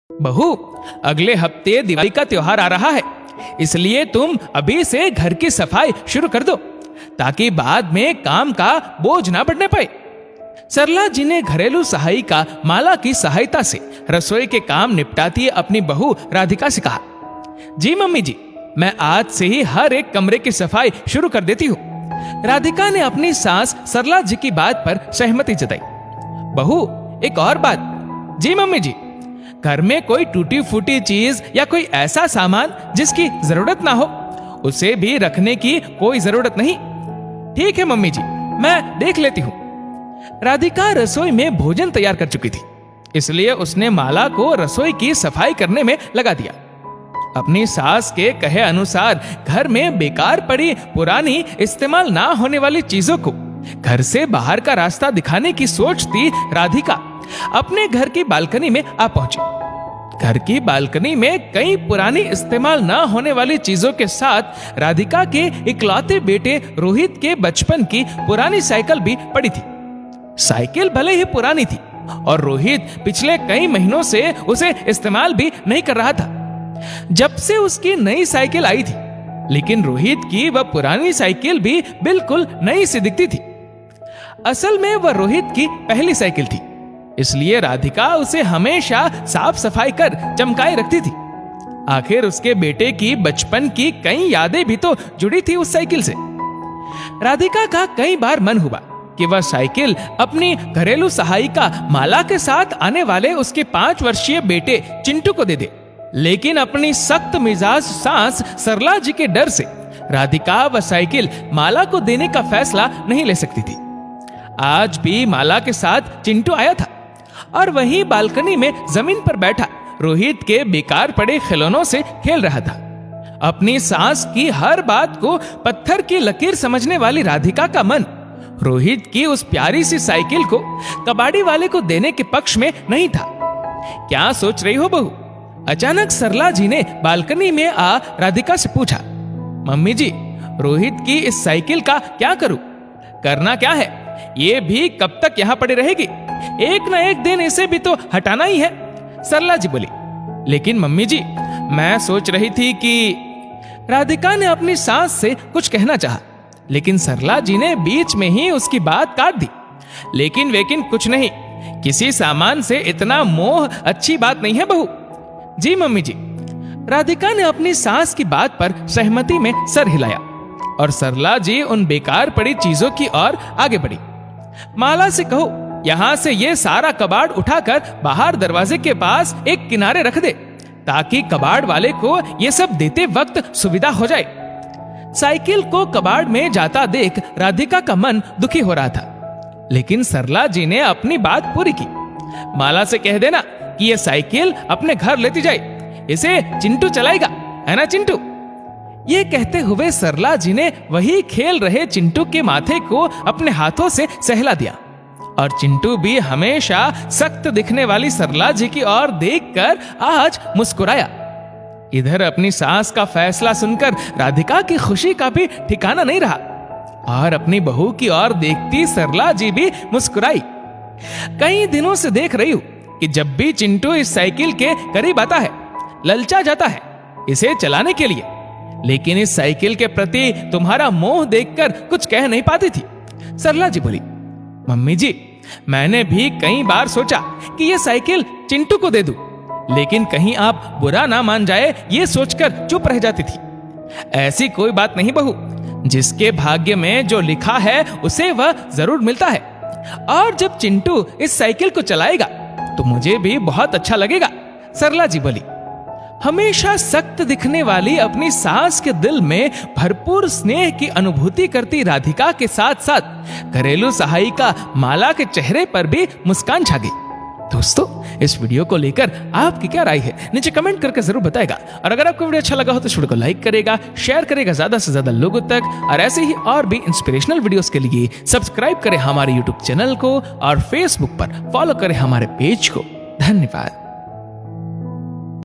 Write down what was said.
बहू, अगले हफ्ते दिवाली का त्योहार आ रहा है, इसलिए तुम अभी से घर की सफाई शुरू कर दो ताकि बाद में काम का बोझ ना बढ़ने पाए। सरला जी ने घरेलू सहायिका माला की सहायता से रसोई के काम निपटाती अपनी बहू राधिका से कहा, जी मम्मी जी, मैं आज से ही हर एक कमरे की सफाई शुरू कर देती हूँ। राधिका ने अपनी सास सरला जी की बात पर सहमति जताई। बहू, एक और बात। जी मम्मी जी, घर में कोई टूटी फूटी चीज या कोई ऐसा सामान जिसकी जरूरत ना हो, उसे भी रखने की कोई जरूरत नहीं। ठीक है मम्मी जी, मैं देख लेती हूँ। राधिका रसोई में भोजन तैयार कर चुकी थी, इसलिए उसने माला को रसोई की सफाई करने में लगा दिया। अपनी सास के कहे अनुसार घर में बेकार पड़ी पुरानी इस्तेमाल ना होने वाली चीजों को घर से बाहर का रास्ता दिखाने की सोचती राधिका अपने घर की बालकनी में आ पहुंची। घर की बालकनी में कई पुरानी इस्तेमाल ना होने वाली चीजों के साथ राधिका के इकलौते बेटे रोहित के बचपन की पुरानी साइकिल भी पड़ी थी। साइकिल भले ही पुरानी थी और रोहित पिछले कई महीनों से उसे इस्तेमाल भी नहीं कर रहा था जब से उसकी नई साइकिल आई थी, लेकिन रोहित की वह पुरानी साइकिल भी बिल्कुल नई सी दिखती थी। असल में वह रोहित की पहली साइकिल थी, इसलिए राधिका उसे हमेशा साफ सफाई कर चमकाए रखती थी। आखिर उसके बेटे की बचपन की कई यादें भी तो जुड़ी थी उस साइकिल से। राधिका का कई बार मन हुआ कि वह साइकिल अपनी घरेलू सहायिका माला के साथ आने वाले उसके 5 वर्षीय बेटे चिंटू को दे दे, लेकिन अपनी सख्त मिजाज सास सरला जी के डर से राधिका वह साइकिल माला को देने का फैसला नहीं ले सकती थी। आज भी माला के साथ चिंटू आया था और वहीं बालकनी में जमीन पर बैठा रोहित के बेकार पड़े खिलौनों से खेल रहा था। अपनी सास की हर बात को पत्थर की लकीर समझने वाली राधिका का मन रोहित की उस प्यारी सी साइकिल को कबाड़ी वाले को देने के पक्ष में नहीं था। क्या सोच रही हो बहू? अचानक सरला जी ने बालकनी में आ राधिका से पूछा, मम्मी जी, रोहित की इस साइकिल का क्या करूं? करना क्या है? ये भी कब तक यहाँ पड़ी रहेगी? एक ना एक दिन इसे भी तो हटाना ही है। सरला जी बोली, लेकिन मम्मी जी, मैं सोच रही थी कि राधिका ने अपनी सास से कुछ कहना चाहा, लेकिन सरला जी ने बीच में ही उसकी बात काट दी। लेकिन कुछ नहीं, किसी सामान से इतना मोह अच्छी बात नहीं है बहू। जी मम्मी जी। राधिका ने अपनी सास की बात पर सहमति में सर हिलाया और सरला जी उन बेकार पड़ी चीजों की ओर आगे बढ़ी। माला से कहो, यहाँ से ये सारा कबाड़ उठाकर बाहर दरवाजे के पास एक किनारे रख दे ताकि कबाड़ वाले को ये सब देते वक्त सुविधा हो जाए। साइकिल को कबाड़ में जाता देख राधिका का मन दुखी हो रहा था, लेकिन सरला जी ने अपनी बात पूरी की। माला से कह देना कि ये साइकिल अपने घर लेती जाए, इसे चिंटू चलाएगा, है ना चिंटू? ये कहते हुए सरला जी ने वही खेल रहे चिंटू के माथे को अपने हाथों से सहला दिया और चिंटू भी हमेशा सख्त दिखने वाली सरला जी की ओर देखकर आज मुस्कुराया। इधर अपनी सास का फैसला सुनकर राधिका की खुशी का भी ठिकाना नहीं रहा और अपनी बहू की ओर देखती सरला जी भी मुस्कुराई। कई दिनों से देख रही हूं कि जब भी चिंटू इस साइकिल के करीब आता है, ललचा जाता है इसे चलाने के लिए, लेकिन इस साइकिल के प्रति तुम्हारा मोह देखकर कुछ कह नहीं पाती थी। सरला जी बोली, मम्मी जी, मैंने भी कई बार सोचा कि ये साइकिल चिंटू को दे दूं, लेकिन कहीं आप बुरा ना मान जाए ये सोचकर चुप रह जाती थी। ऐसी कोई बात नहीं बहू, जिसके भाग्य में जो लिखा है उसे वह जरूर मिलता है, और जब चिंटू इस साइकिल को चलाएगा तो मुझे भी बहुत अच्छा लगेगा। सरला जी बोली। हमेशा सख्त दिखने वाली अपनी सास के दिल में भरपूर स्नेह की अनुभूति करती राधिका के साथ साथ घरेलू सहायिका माला के चेहरे पर भी मुस्कान छा गई। दोस्तों, इस वीडियो को लेकर आपकी क्या राय है नीचे कमेंट करके जरूर बताएगा, और अगर आपको वीडियो अच्छा लगा हो तो इस वीडियो को लाइक करेगा, शेयर करेगा ज्यादा से ज्यादा लोगों तक, और ऐसे ही और भी इंस्पिरेशनल वीडियोस के लिए सब्सक्राइब करें हमारे यूट्यूब चैनल को और फेसबुक पर फॉलो करें हमारे पेज को। धन्यवाद।